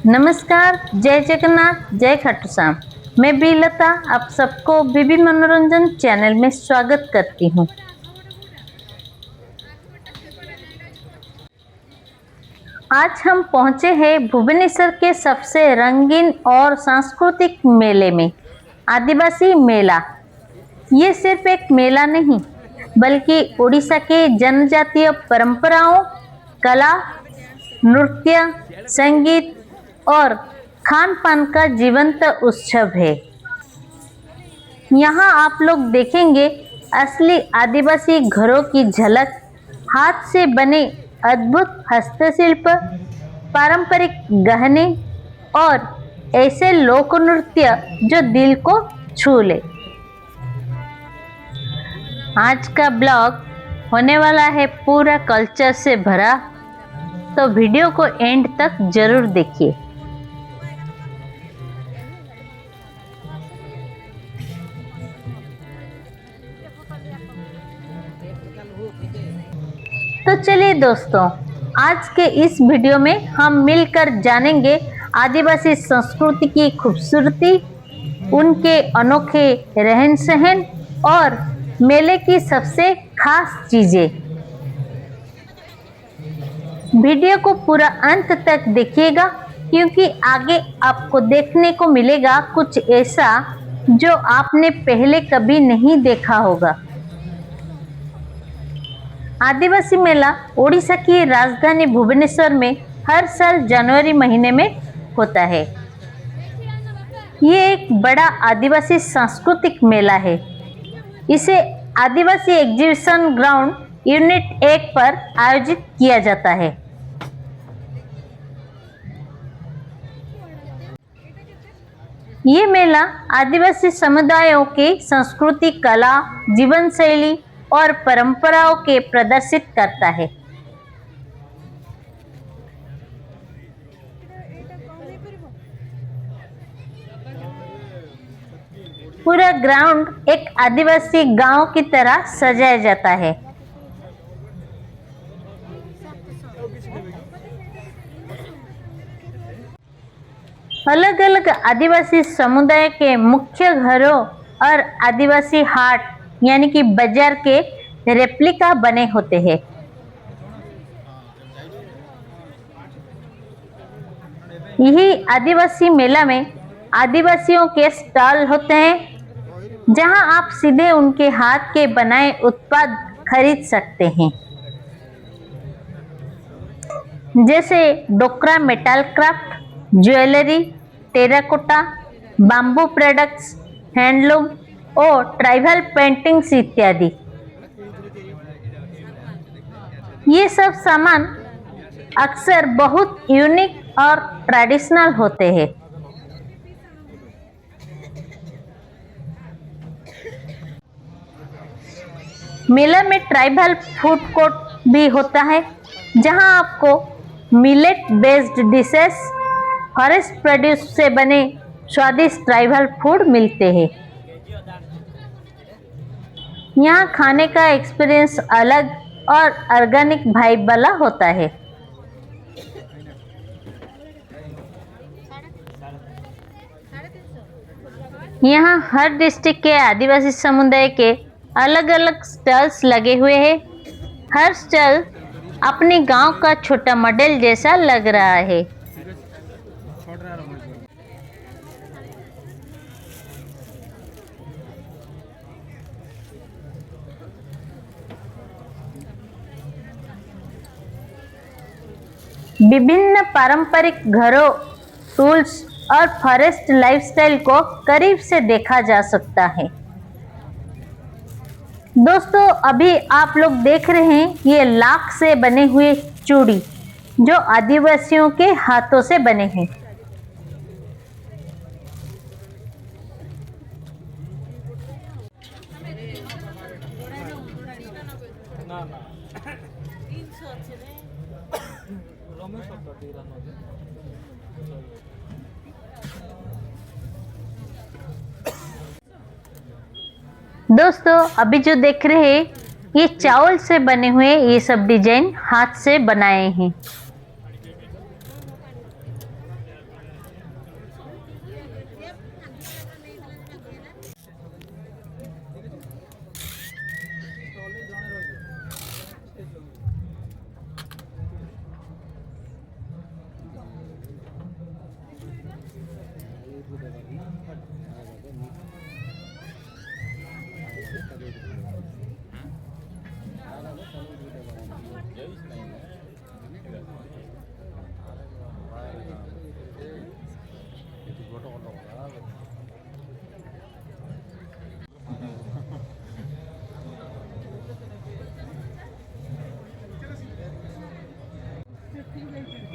नमस्कार, जय जगन्नाथ, जय खाटू श्याम। मैं बी लता आप सबको बीबी मनोरंजन चैनल में स्वागत करती हूँ। आज हम पहुँचे हैं भुवनेश्वर के सबसे रंगीन और सांस्कृतिक मेले में, आदिवासी मेला। ये सिर्फ एक मेला नहीं, बल्कि उड़ीसा के जनजातीय परंपराओं, कला, नृत्य, संगीत और खान पान का जीवंत उत्सव है। यहाँ आप लोग देखेंगे असली आदिवासी घरों की झलक, हाथ से बने अद्भुत हस्तशिल्प, पारंपरिक गहने और ऐसे लोक नृत्य जो दिल को छू ले। आज का ब्लॉग होने वाला है पूरा कल्चर से भरा, तो वीडियो को एंड तक जरूर देखिए। तो चलिए दोस्तों, आज के इस वीडियो में हम मिलकर जानेंगे आदिवासी संस्कृति की खूबसूरती, उनके अनोखे रहन सहन और मेले की सबसे खास चीजें। वीडियो को पूरा अंत तक देखिएगा, क्योंकि आगे आपको देखने को मिलेगा कुछ ऐसा जो आपने पहले कभी नहीं देखा होगा। आदिवासी मेला ओडिशा की राजधानी भुवनेश्वर में हर साल जनवरी महीने में होता है। ये एक बड़ा आदिवासी सांस्कृतिक मेला है। इसे आदिवासी एग्जीबिशन ग्राउंड यूनिट 1 पर आयोजित किया जाता है। ये मेला आदिवासी समुदायों के संस्कृति, कला, जीवन शैली और परंपराओं के प्रदर्शित करता है। पूरा ग्राउंड एक आदिवासी गांव की तरह सजाया जाता है। अलग अलग आदिवासी समुदाय के मुख्य घरों और आदिवासी हाट यानी कि बाजार के रेप्लिका बने होते हैं। यही आदिवासी मेला में आदिवासियों के स्टॉल होते हैं, जहां आप सीधे उनके हाथ के बनाए उत्पाद खरीद सकते हैं, जैसे Dokra metal craft, jewellery, terracotta, bamboo products, handloom और ट्राइबल पेंटिंग्स इत्यादि। ये सब सामान अक्सर बहुत यूनिक और ट्रेडिशनल होते हैं। मेला में ट्राइबल फूड कोर्ट भी होता है, जहां आपको millet based dishes, forest produce से बने स्वादिष्ट ट्राइबल फूड मिलते हैं। यहाँ खाने का एक्सपीरियंस अलग और ऑर्गेनिक वाइब वाला होता है। यहाँ हर डिस्ट्रिक्ट के आदिवासी समुदाय के अलग अलग स्टॉल्स लगे हुए हैं। हर स्टॉल अपने गांव का छोटा मॉडल जैसा लग रहा है। विभिन्न पारंपरिक घरों, टूल्स और फॉरेस्ट लाइफस्टाइल को करीब से देखा जा सकता है। दोस्तों, अभी आप लोग देख रहे हैं ये लाख से बने हुए चूड़ी, जो आदिवासियों के हाथों से बने हैं। दोस्तों, अभी जो देख रहे हैं ये चावल से बने हुए ये सब डिजाइन हाथ से बनाए हैं।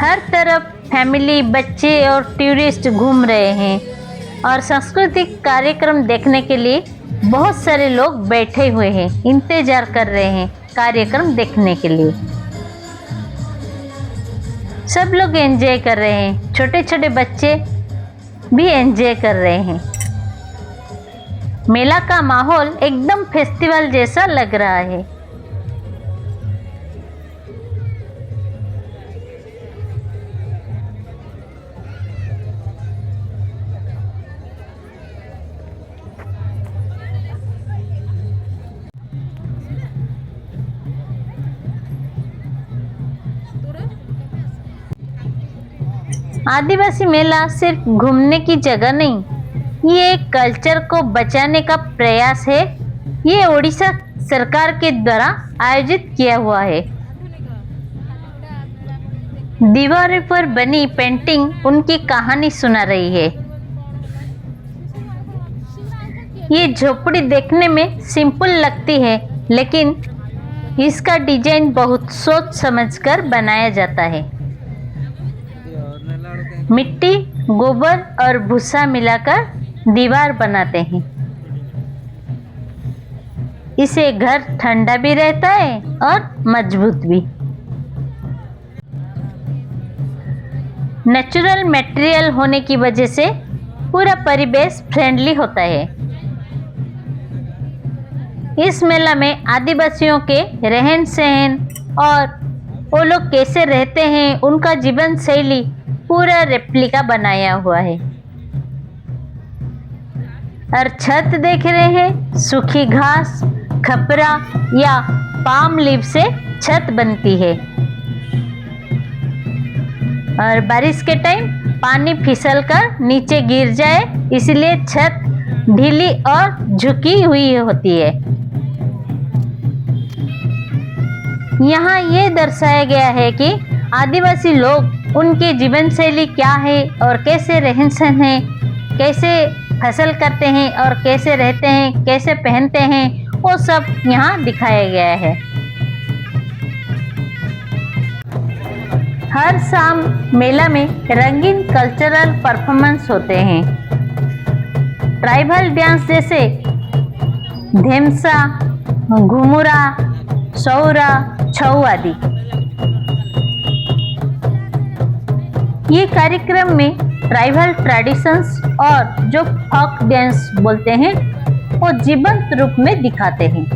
हर तरफ फैमिली, बच्चे और टूरिस्ट घूम रहे हैं और सांस्कृतिक कार्यक्रम देखने के लिए बहुत सारे लोग बैठे हुए हैं, इंतजार कर रहे हैं कार्यक्रम देखने के लिए। सब लोग एंजॉय कर रहे हैं, छोटे छोटे बच्चे भी एंजॉय कर रहे हैं। मेला का माहौल एकदम फेस्टिवल जैसा लग रहा है। आदिवासी मेला सिर्फ घूमने की जगह नहीं, ये एक कल्चर को बचाने का प्रयास है। ये ओडिशा सरकार के द्वारा आयोजित किया हुआ है। दीवारों पर बनी पेंटिंग उनकी कहानी सुना रही है। ये झोपड़ी देखने में सिंपल लगती है, लेकिन इसका डिजाइन बहुत सोच समझकर बनाया जाता है। मिट्टी, गोबर और भूसा मिलाकर दीवार बनाते हैं। इससे घर ठंडा भी रहता है और मजबूत भी। नेचुरल मटेरियल होने की वजह से पूरा परिवेश फ्रेंडली होता है। इस मेला में आदिवासियों के रहन सहन और वो लोग कैसे रहते हैं, उनका जीवन शैली पूरा रेप्लिका बनाया हुआ है। और छत देख रहे हैं, सूखी घास, खपरा या पाम लीव से छत बनती है। और बारिश के टाइम पानी फिसलकर नीचे गिर जाए, इसलिए छत ढीली और झुकी हुई होती है। यहाँ ये दर्शाया गया है कि आदिवासी लोग, उनकी जीवन शैली क्या है और कैसे रहन सहन है, कैसे फसल करते हैं और कैसे रहते हैं, कैसे पहनते हैं, वो सब यहाँ दिखाया गया है। हर शाम मेला में रंगीन कल्चरल परफॉर्मेंस होते हैं। ट्राइबल डांस जैसे धेमसा, घुमुरा, सौरा, छऊ आदि। ये कार्यक्रम में ट्राइबल ट्रेडिशंस और जो फोक डांस बोलते हैं, वो जीवंत रूप में दिखाते हैं।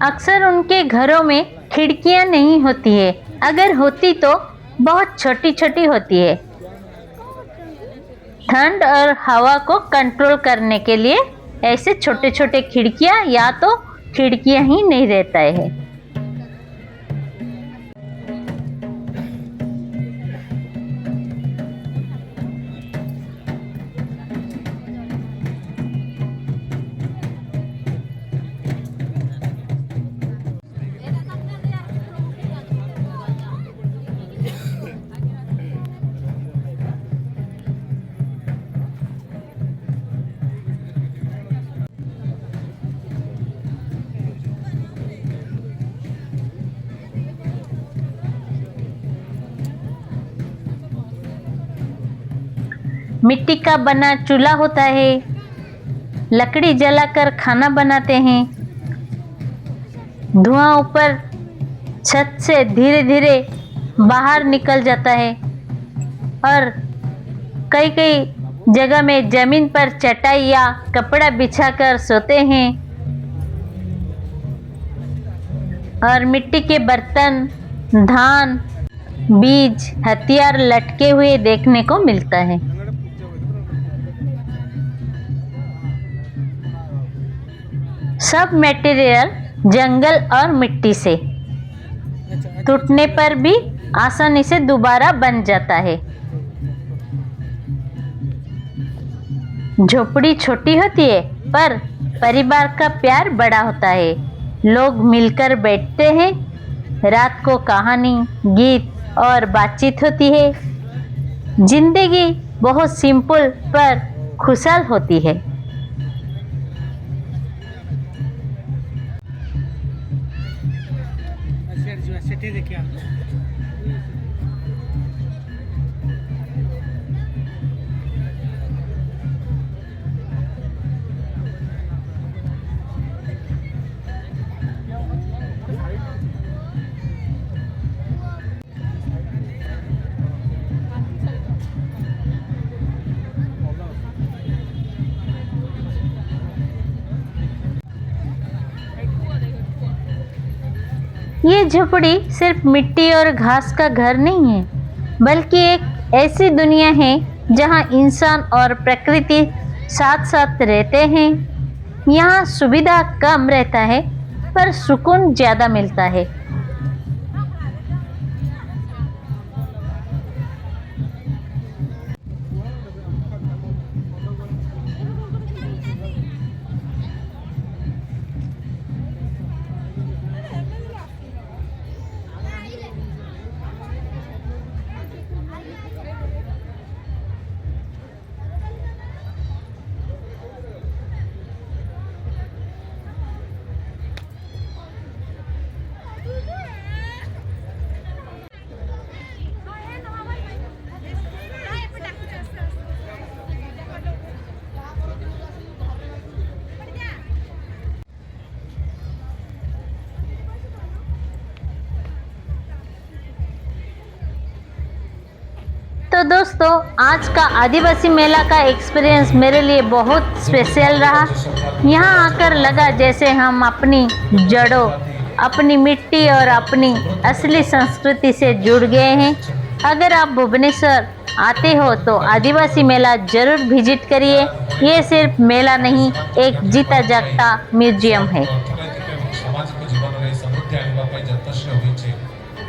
अक्सर उनके घरों में खिड़कियां नहीं होती है, अगर होती तो बहुत छोटी छोटी होती है। ठंड और हवा को कंट्रोल करने के लिए ऐसे छोटे छोटे खिड़कियां या तो खिड़कियां ही नहीं रहता है। मिट्टी का बना चूल्हा होता है, लकड़ी जलाकर खाना बनाते हैं। धुआं ऊपर छत से धीरे धीरे बाहर निकल जाता है और कई कई जगह में जमीन पर चटाई या कपड़ा बिछाकर सोते हैं। और मिट्टी के बर्तन, धान बीज, हथियार लटके हुए देखने को मिलता है। सब मटेरियल जंगल और मिट्टी से, टूटने पर भी आसानी से दोबारा बन जाता है। झोपड़ी छोटी होती है पर परिवार का प्यार बड़ा होता है। लोग मिलकर बैठते हैं, रात को कहानी, गीत और बातचीत होती है। जिंदगी बहुत सिंपल पर खुशहाल होती है। ये झोपड़ी सिर्फ मिट्टी और घास का घर नहीं है, बल्कि एक ऐसी दुनिया है जहां इंसान और प्रकृति साथ साथ रहते हैं। यहाँ सुविधा कम रहता है पर सुकून ज्यादा मिलता है। तो दोस्तों, आज का आदिवासी मेला का एक्सपीरियंस मेरे लिए बहुत स्पेशल रहा। यहाँ आकर लगा जैसे हम अपनी जड़ों, अपनी मिट्टी और अपनी असली संस्कृति से जुड़ गए हैं। अगर आप भुवनेश्वर आते हो तो आदिवासी मेला जरूर विजिट करिए। ये सिर्फ मेला नहीं, एक जीता जागता म्यूजियम है। सामाजिक जीवन में समृद्धि आने पर जतन होइछे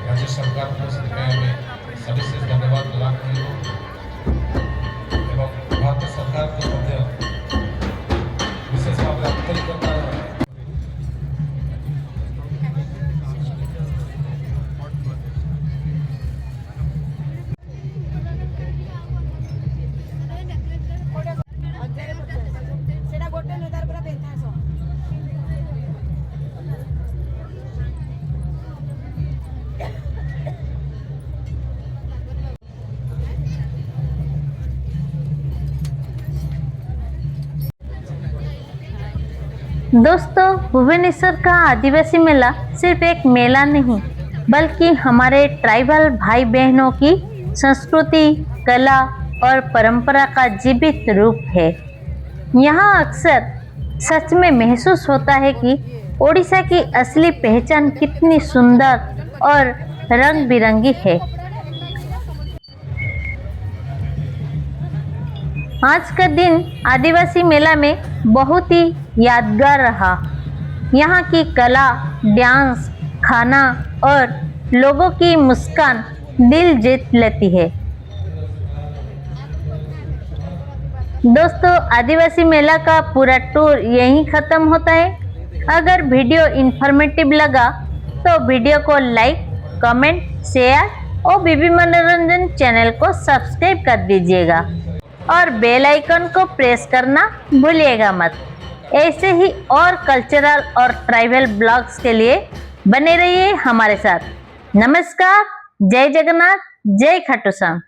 राज्य सरकार को में सविशेष धन्यवाद लाखी एवं भारत सरकार को मध्य विशेष भाव में आंतरिकता दोस्तों, भुवनेश्वर का आदिवासी मेला सिर्फ एक मेला नहीं, बल्कि हमारे ट्राइबल भाई बहनों की संस्कृति, कला और परंपरा का जीवित रूप है। यहाँ अक्सर सच में महसूस होता है कि ओडिशा की असली पहचान कितनी सुंदर और रंग बिरंगी है। आज का दिन आदिवासी मेला में बहुत ही यादगार रहा। यहाँ की कला, डांस, खाना और लोगों की मुस्कान दिल जीत लेती है। दोस्तों, आदिवासी मेला का पूरा टूर यहीं खत्म होता है। अगर वीडियो इंफॉर्मेटिव लगा तो वीडियो को लाइक, कमेंट, शेयर और बीबी मनोरंजन चैनल को सब्सक्राइब कर दीजिएगा और बेल आइकन को प्रेस करना भूलिएगा मत। ऐसे ही और कल्चरल और ट्राइबल ब्लॉग्स के लिए बने रहिए हमारे साथ। नमस्कार, जय जगन्नाथ, जय खाटू श्याम।